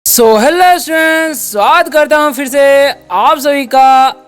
Hello students, स्वागत करता हूँ फिर से आप सभी का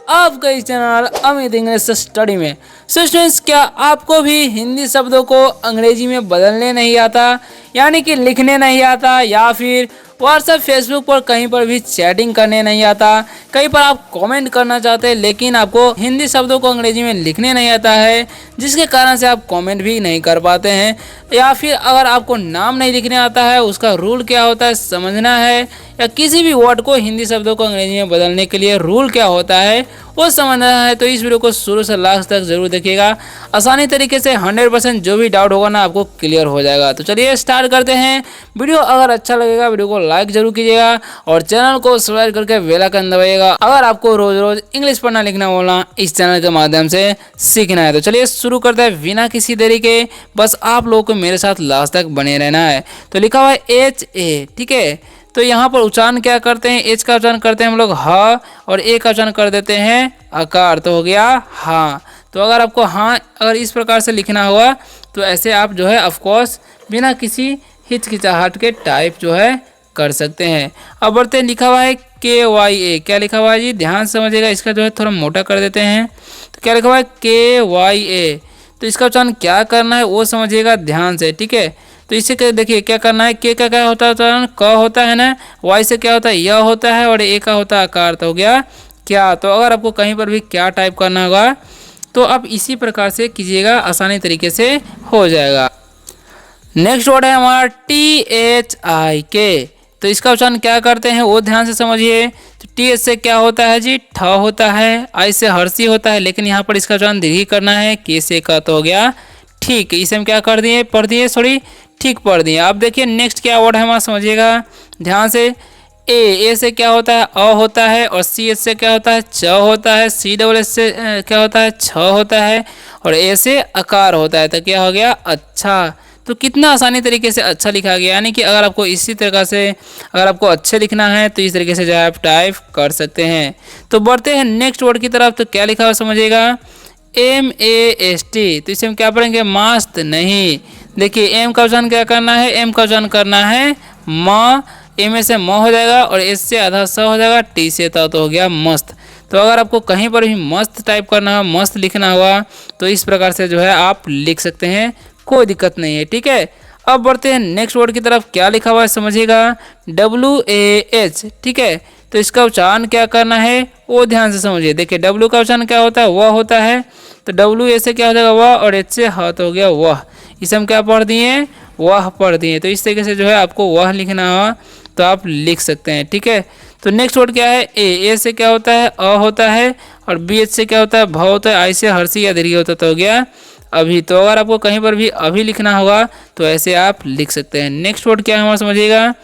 आपका इस चैनल अमित इंग्लिश स्टडी में। स्टूडेंट्स, क्या आपको भी हिंदी शब्दों को अंग्रेजी में बदलने नहीं आता, यानी कि लिखने नहीं आता, या फिर व्हाट्सएप फेसबुक पर कहीं पर भी चैटिंग करने नहीं आता, कहीं पर आप कमेंट करना चाहते हैं लेकिन आपको हिंदी शब्दों को अंग्रेजी में लिखने नहीं आता है, जिसके कारण से आप कमेंट भी नहीं कर पाते हैं, या फिर अगर आपको नाम नहीं लिखने आता है, उसका रूल क्या होता है समझना है, या किसी भी वर्ड को हिंदी शब्दों को अंग्रेजी में बदलने के लिए रूल क्या होता है वो समझना है, तो इस वीडियो को शुरू से लास्ट तक जरूर देखिएगा। आसानी तरीके से 100% जो भी डाउट होगा ना आपको क्लियर हो जाएगा। तो चलिए स्टार्ट करते हैं। वीडियो अगर अच्छा लगेगा वीडियो को लाइक जरूर कीजिएगा और चैनल को सब्सक्राइब करके बेल आइकन दबाइएगा अगर आपको रोज रोज इंग्लिश पढ़ना लिखना बोलना इस चैनल के माध्यम से सीखना है। तो चलिए शुरू करते हैं बिना किसी देरी के। बस आप लोगों को मेरे साथ लास्ट तक बने रहना है। तो लिखा हुआ है HA, ठीक है। तो यहाँ पर उच्चारण क्या करते हैं, एच का उच्चारण करते हैं हम लोग ह, और ए का उच्चारण कर देते हैं आकार, तो हो गया हाँ। तो अगर आपको हाँ अगर इस प्रकार से लिखना हुआ तो ऐसे आप जो है ऑफकोर्स बिना किसी हिचकिचाहट के टाइप जो है कर सकते हैं। अब बढ़ते हैं, लिखा हुआ है KYA। क्या लिखा हुआ है जी, ध्यान से समझिएगा। इसका जो है थोड़ा मोटा कर देते हैं। तो क्या लिखा हुआ है KYA, तो इसका उच्चारण क्या करना है वो समझिएगा ध्यान से, ठीक है। तो इससे देखिए क्या करना है, के का क्या होता है उच्चारण, क होता है ना, वाई से क्या होता है य होता है, और ए का होता है आकार, तो हो गया क्या। तो अगर आपको कहीं पर भी क्या टाइप करना होगा तो आप इसी प्रकार से कीजिएगा, आसानी तरीके से हो जाएगा। नेक्स्ट वर्ड है हमारा THIK। तो इसका उच्चारण क्या करते हैं वो ध्यान से समझिए। तो TH से क्या होता है जी, ठ होता है, आई से हर्षी होता है, लेकिन यहाँ पर इसका उच्चारण दीर्घी करना है, के से का, तो हो गया ठीक। इसे हम क्या कर दिए, पढ़ दिए, सॉरी ठीक पढ़ दिए। अब देखिए नेक्स्ट क्या वर्ड है हमारा, समझिएगा ध्यान से। ए से क्या होता है अ होता है, और सी एस से क्या होता है च होता है, सी डबल एस से क्या होता है छ होता है, और ए से आकार होता है, तो क्या हो गया अच्छा। तो कितना आसानी तरीके से अच्छा लिखा गया, यानी कि अगर आपको इसी तरह से अगर आपको अच्छे लिखना है तो इस तरीके से जो है आप टाइप कर सकते हैं। तो बढ़ते हैं नेक्स्ट वर्ड की तरफ। तो क्या लिखा हुआ समझिएगा, MAST। तो इसे हम क्या पढ़ेंगे, मस्त नहीं। देखिए एम का उच्चारण क्या करना है, एम का उच्चारण करना है म, एम से म हो जाएगा, और एस से आधा स हो जाएगा, टी से ता, तो हो गया मस्त। तो अगर आपको कहीं पर भी मस्त टाइप करना हो, मस्त लिखना हुआ तो इस प्रकार से जो है आप लिख सकते हैं, कोई दिक्कत नहीं है, ठीक है। अब बढ़ते हैं नेक्स्ट वर्ड की तरफ। क्या लिखा हुआ है समझिएगा, WAH, ठीक है। तो इसका उच्चारण क्या करना है वो ध्यान से समझिए। देखिए W का उच्चारण क्या होता है, वह होता है, तो WA से क्या हो जाएगा वह, और H से ह, तो हो गया वह। इसे हम क्या पढ़ दिए, वह पढ़ दिए। तो इस तरीके से जो है आपको वह लिखना हो तो आप लिख सकते हैं, ठीक है। तो नेक्स्ट वर्ड क्या है, ए से क्या होता है अ होता है, और BH से क्या होता है भ होता है, आई से हर्षी या दीर्घी होता है, तो हो गया अभी। तो अगर आपको कहीं पर भी अभी लिखना होगा तो ऐसे आप लिख सकते हैं। नेक्स्ट वर्ड क्या है हमारा समझिएगा,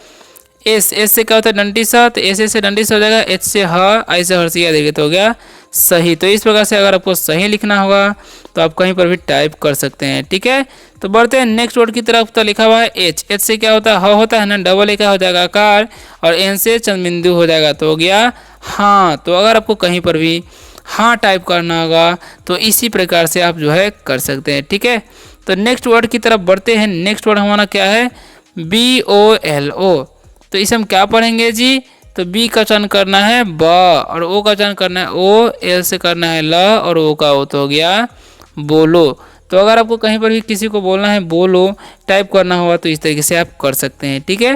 एस से क्या होता है डंडी सा, तो एस से डंडी सा हो जाएगा, एच से ह, आई से हर्षी या दीर्घी, तो हो गया सही। तो इस प्रकार से अगर आपको सही लिखना होगा तो आप कहीं पर भी टाइप कर सकते हैं, ठीक है। तो बढ़ते हैं नेक्स्ट वर्ड की तरफ। तो लिखा हुआ है एच से क्या होता है ह होता है ना, डबल ए का हो जाएगा आकार, और एन से चंद्रबिंदु हो जाएगा, तो हो गया हाँ। तो अगर आपको कहीं पर भी हाँ टाइप करना होगा तो इसी प्रकार से आप जो है कर सकते हैं, ठीक है। तो नेक्स्ट वर्ड की तरफ बढ़ते हैं। नेक्स्ट वर्ड हमारा क्या है, BOLO। तो इसे हम क्या पढ़ेंगे जी, तो बी का उच्चारण करना है ब, और ओ का उच्चारण करना है ओ, एल से करना है ल, और ओ का ओ, तो हो गया बोलो। तो अगर आपको कहीं पर भी किसी को बोलना है बोलो टाइप करना होगा तो इस तरीके से आप कर सकते हैं, ठीक है।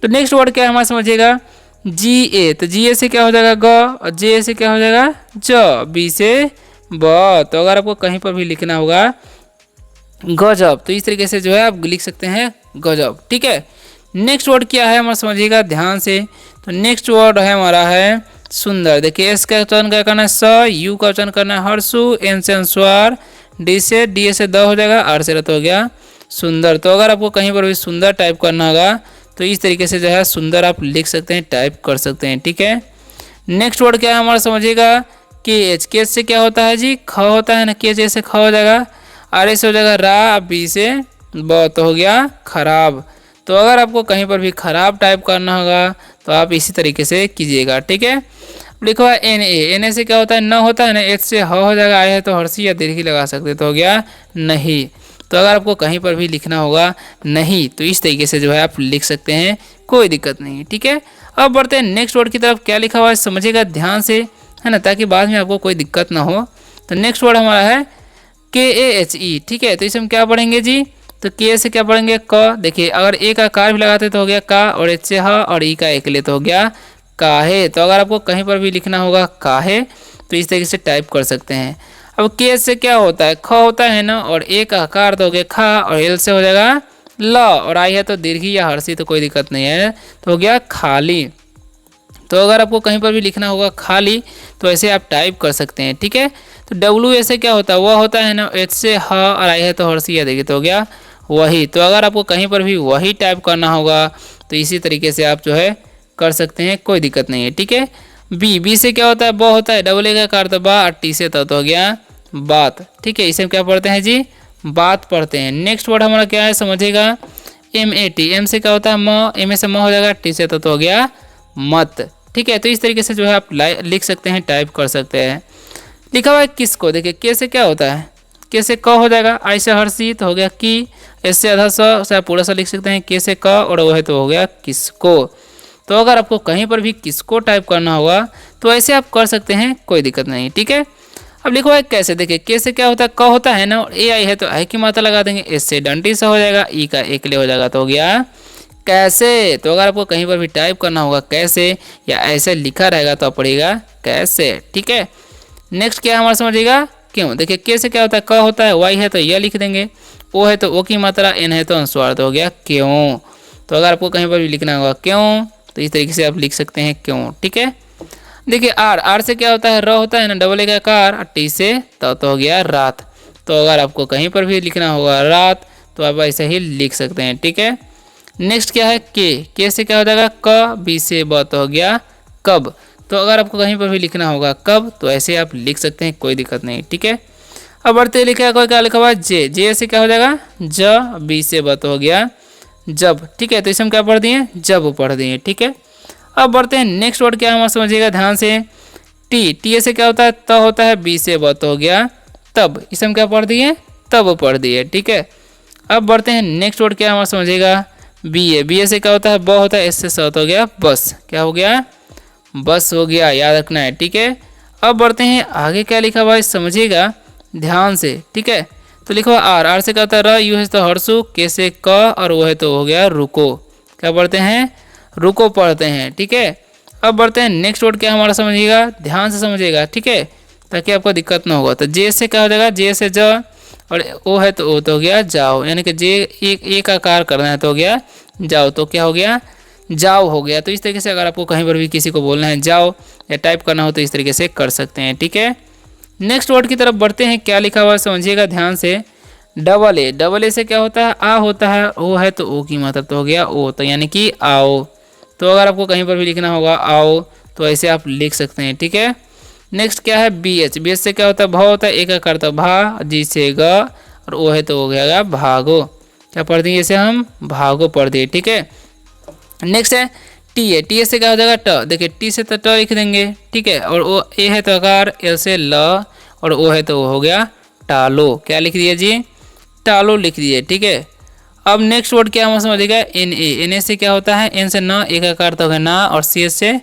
तो नेक्स्ट वर्ड क्या है हमारा समझिएगा, GA। तो GA से क्या हो जाएगा ग, और जे से क्या हो जाएगा ज, बी से ब। तो अगर आपको कहीं पर भी लिखना होगा गजब, तो इस तरीके से जो है आप लिख सकते हैं गजब, ठीक है। नेक्स्ट वर्ड क्या है हमारा समझिएगा ध्यान से। तो नेक्स्ट वर्ड है हमारा है सुंदर। देखिए एस का उच्चारण क्या करना है स, यू का उच्चारण करना है हर्षु, एन से अनुस्वार, डी से द हो जाएगा, आर से रत, हो गया सुंदर। तो अगर आपको कहीं पर भी सुंदर टाइप करना होगा तो इस तरीके से जो है सुंदर आप लिख सकते हैं, टाइप कर सकते हैं, ठीक है। नेक्स्ट वर्ड क्या है हमारा समझिएगा, के से क्या होता है जी ख होता है ना, के से ख हो जाएगा, आर से हो जाएगा रा, बी से ब, तो हो गया खराब। तो अगर आपको कहीं पर भी खराब टाइप करना होगा तो आप इसी तरीके से कीजिएगा, ठीक है। लिखा हुआ NA से क्या होता है न होता है ना, एच से ह हो जाएगा, आया है तो हर्षी या दीर्घी लगा सकते, तो हो गया नहीं। तो अगर आपको कहीं पर भी लिखना होगा नहीं तो इस तरीके से जो है आप लिख सकते हैं, कोई दिक्कत नहीं, ठीक है। अब बढ़ते हैं नेक्स्ट वर्ड की तरफ। क्या लिखा हुआ है समझिएगा ध्यान से, है ना, ताकि बाद में आपको कोई दिक्कत ना हो। तो नेक्स्ट वर्ड हमारा है KAHE, ठीक है। तो इसे हम क्या पढ़ेंगे जी, तो के से क्या पढ़ेंगे क। देखिए अगर ए का कार भी लगाते तो हो गया का, और एच से ह, और ई का एक ले तो हो गया काहे। तो अगर आपको कहीं पर भी लिखना होगा काहे तो इस तरीके से टाइप कर सकते हैं। अब के से क्या होता है, ख होता है ना, और ए का कार तो हो गया खा, और एल से हो जाएगा ल, और आई है तो दीर्घी या हर्षी तो कोई दिक्कत नहीं है, तो हो गया खाली। तो अगर आपको कहीं पर भी लिखना होगा खाली तो ऐसे आप टाइप कर सकते हैं, ठीक है। तो डब्ल्यू ऐसे क्या होता है, वह होता है ना, एच से ह, और आई है तो हर्षी है, देखिए तो हो गया वही। तो अगर आपको कहीं पर भी वही टाइप करना होगा तो इसी तरीके से आप जो है कर सकते हैं, कोई दिक्कत नहीं है, ठीक है। बी से क्या होता है, ब होता है, डबल ए का कार तो बा, और टी से तो हो गया बात, ठीक है। इसे हम क्या पढ़ते हैं जी, बात पढ़ते हैं। नेक्स्ट वर्ड हमारा क्या है समझिएगा, MAT। एम से क्या होता है म, एम से म हो जाएगा, टी से तो हो गया मत, ठीक है। तो इस तरीके से जो है आप लिख सकते हैं, टाइप कर सकते हैं। लिखा हुआ है किसको, देखिए के से क्या होता है, के से क हो जाएगा, आई से हर्षी तो हो गया की, एस से आधा स आप पूरा सा लिख सकते हैं, के से क, और वह तो हो गया किसको। तो अगर आपको कहीं पर भी किसको टाइप करना होगा तो ऐसे आप कर सकते हैं, कोई दिक्कत नहीं, ठीक है। अब लिखो है कैसे, देखिए के से क्या होता है, क होता है ना, और ए आई है तो आई की मात्रा लगा देंगे, एस से डंडी सा हो जाएगा, ई का एक ले हो जाएगा तो हो गया कैसे। तो अगर आपको कहीं पर भी टाइप करना होगा कैसे या ऐसे लिखा रहेगा तो आप पढ़िएगा कैसे, ठीक है। नेक्स्ट क्या हमारा समझिएगा क्यों, देखिए के से क्या होता है, क होता है, वाई है तो यह लिख देंगे, ओ है तो ओ की मात्रा, एन है तो अनुस्वार तो हो गया क्यों। तो अगर आपको कहीं पर भी लिखना होगा क्यों तो इस तरीके से आप लिख सकते हैं क्यों, ठीक है। देखिए आर से क्या होता है, र होता है ना, डबल ए का कार, और टी से तो हो गया रात। तो अगर आपको कहीं पर भी लिखना होगा रात तो आप ऐसे ही लिख सकते हैं, ठीक है। नेक्स्ट क्या है के से क्या हो जाएगा क, बी से ब तो हो गया कब। तो अगर आपको कहीं पर भी लिखना होगा कब तो ऐसे आप लिख सकते हैं, कोई दिक्कत नहीं, ठीक है। अब बढ़ते लिखा है, कोई क्या लिखा हुआ है जे से क्या हो जाएगा ज, बी से ब तो हो गया जब, ठीक है। तो इसे हम क्या पढ़ दिए, जब पढ़ दिए, ठीक है। अब बढ़ते हैं नेक्स्ट वर्ड क्या हमारा समझिएगा ध्यान से, टी से क्या होता है, त होता है, बी से ब तो हो गया तब, इसे हम क्या पढ़ दिए, तब पढ़ दिए, ठीक है। अब बढ़ते हैं नेक्स्ट वर्ड क्या हमारा समझिएगा, बी से क्या होता है, ब होता है, एस से स तो हो गया बस, क्या हो गया बस हो गया, याद रखना है, ठीक है। अब बढ़ते हैं आगे क्या लिखा हुआ है समझिएगा ध्यान से, ठीक है। तो लिखा हुआ आर से क्या होता है, र, यू है तो हर्षु, के से क, और वो है तो हो गया रुको, क्या पढ़ते हैं रुको पढ़ते हैं, ठीक है। अब बढ़ते हैं नेक्स्ट वर्ड क्या हमारा समझिएगा ध्यान से समझिएगा, ठीक है, ताकि आपको दिक्कत ना होगा। तो जे से क्या हो जाएगा, जे से ज, और ओ है तो ओ तो हो गया जाओ, यानी कि जे एक आकार करना है तो हो गया जाओ, तो क्या हो गया जाओ हो गया। तो इस तरीके से अगर आपको कहीं पर भी किसी को बोलना है जाओ या टाइप करना हो तो इस तरीके से कर सकते हैं, ठीक है। नेक्स्ट वर्ड की तरफ बढ़ते हैं, क्या लिखा हुआ है समझिएगा ध्यान से, डबल ए से क्या होता है, आ होता है, ओ है तो ओ की मात्रा तो हो गया ओ, तो यानी कि आओ। तो अगर आपको कहीं पर भी लिखना होगा आओ तो ऐसे आप लिख सकते हैं, ठीक है। नेक्स्ट क्या है बी एच से क्या होता है, भ होता है, एक का अर्थ भा, जी से ग, और ओ है तो हो गया भागो, क्या पढ़ दिए इसे हम भागो पढ़ दिए, ठीक है। नेक्स्ट है टी से क्या हो जाएगा ट, देखिए टी से तो ट लिख देंगे, ठीक है, और ओ ए है तो आकार, एल से ल, और ओ है तो हो गया टालो, क्या लिख दिए जी टालो लिख दिए, ठीक है। अब नेक्स्ट वर्ड क्या हम समझिएगा एन ए से क्या होता है, एन से न, एक आकार तो हो गया ना, और सी से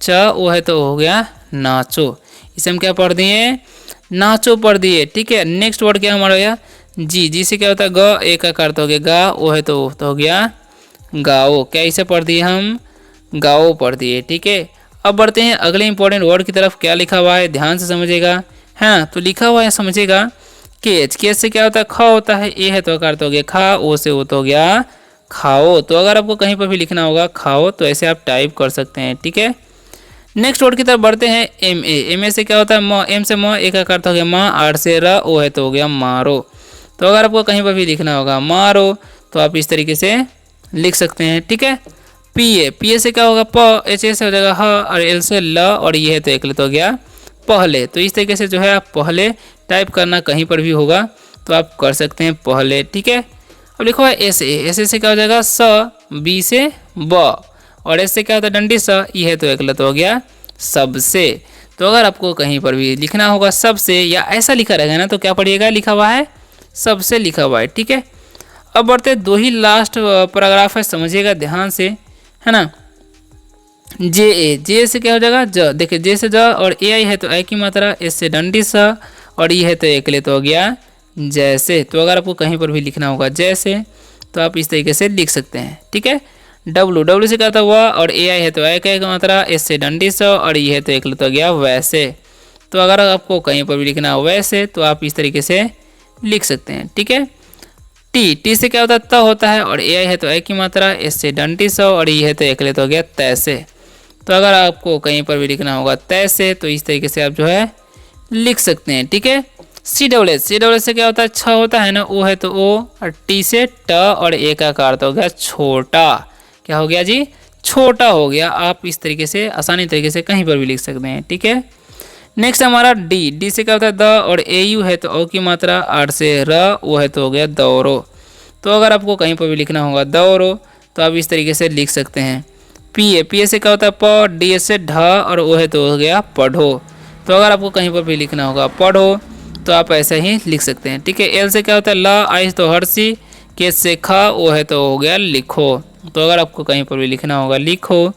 च, ओ है तो हो गया नाचो, इसे हम क्या पढ़ दिए नाचो पढ़ दिए, ठीक है। नेक्स्ट वर्ड क्या हमारा गया जी से क्या होता है ग, एक आकार तो हो गया गा, ओ है तो हो गया गाओ, क्या इसे पढ़ दिए हम गाओ पढ़ दिए, ठीक है। अब बढ़ते हैं अगले इंपॉर्टेंट वर्ड की तरफ, क्या लिखा हुआ है ध्यान से समझिएगा, हाँ तो लिखा हुआ है समझिएगा के से क्या होता है ख होता है, ए है तो आकार तो हो गया खा, ओ से ओ तो हो गया खाओ। तो अगर आपको कहीं पर भी लिखना होगा खाओ तो ऐसे आप टाइप कर सकते हैं, ठीक है। नेक्स्ट वर्ड की तरफ बढ़ते हैं एम ए से क्या होता है म, एम से म, एक आकार तो हो गया माँ, आर से र, ओ है तो हो गया मारो। तो अगर आपको कहीं पर भी लिखना होगा मारो तो आप इस तरीके से लिख सकते हैं, ठीक है। पी ए से क्या होगा प, एच से हो जाएगा ह, और एल से ल, और ये है तो एक तो हो गया पहले। तो इस तरीके से जो है आप पहले टाइप करना कहीं पर भी होगा तो आप कर सकते हैं पहले, ठीक है। अब लिखो है एस ए से क्या हो जाएगा स, बी से ब, और एस से क्या होता है डंडी स, ई है तो एक तो हो गया सबसे। तो अगर आपको कहीं पर भी लिखना होगा सबसे या ऐसा लिखा रहेगा ना तो क्या पढ़िएगा लिखा हुआ है सबसे लिखा हुआ है, ठीक है। अब बढ़ते दो ही लास्ट पैराग्राफ है समझिएगा ध्यान से, है ना। जे से क्या हो जाएगा ज, देखिए जे से ज, और ए आई है तो ए की मात्रा, एस से डंडी स, और ये है तो एकले तो हो गया जैसे। तो अगर आपको कहीं पर भी लिखना होगा जैसे तो आप इस तरीके से लिख सकते हैं, ठीक है। डब्लू से क्या होता है वह, और ए आई है तो ए की मात्रा, एस से डंडी स, और ये है तो एकले तो हो गया वैसे। तो अगर आपको कहीं पर भी लिखना हो वैसे तो आप इस तरीके से लिख सकते हैं, ठीक है। टी से क्या होता है त होता है, और ए आई है तो ए की मात्रा, एस से डंडी स, और ये है तो एकले तो हो गया तैसे। तो अगर आपको कहीं पर भी लिखना होगा तैसे तो इस तरीके से आप जो है लिख सकते हैं, ठीक है। सी डबल एस से क्या होता है छ होता है ना, ओ है तो ओ, और टी से ट, और ए का अर्थ हो गया छोटा। क्या हो गया जी, छोटा हो गया। आप इस तरीके से आसानी तरीके से कहीं पर भी लिख सकते हैं, ठीक है। नेक्स्ट हमारा डी से क्या होता है द, और ए यू है तो ओ की मात्रा, आर से र, वो है तो हो गया दौड़ो। तो अगर आपको कहीं पर भी लिखना होगा दौड़ो तो आप इस तरीके से लिख सकते हैं। पी ए से क्या होता है प, डी से ढ, और वो है तो हो गया पढ़ो। तो अगर आपको कहीं पर भी लिखना होगा पढ़ो तो आप ऐसा ही लिख सकते हैं, ठीक है। एल से क्या होता है ला, आई तो हर्षी, के से खा, वो है तो हो गया लिखो। तो अगर आपको कहीं पर भी लिखना होगा लिखो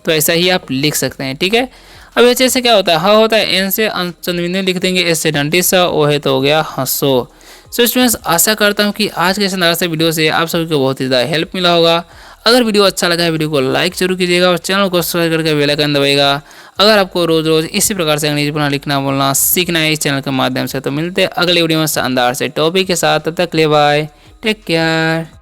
तो ऐसा ही आप लिख सकते हैं, ठीक है। अब एच से क्या होता है ह होता है, एन से चंद बिंदु लिख देंगे, एस से डंडी सा, ओ है तो हो गया हंसो। सो स्टूडेंट्स आशा करता हूँ कि आज के शानदार से वीडियो से आप सभी को बहुत ही ज़्यादा हेल्प मिला होगा। अगर वीडियो अच्छा लगा है वीडियो को लाइक जरूर कीजिएगा और चैनल को सब्सक्राइब करके बेल आइकन दबाइएगा। अगर आपको रोज़ रोज़ इसी प्रकार से अंग्रेजी पढ़ना लिखना बोलना सीखना है इस चैनल के माध्यम से तो मिलते हैं अगले वीडियो में शानदार से टॉपिक के साथ। तब तक के लिए बाय, टेक केयर।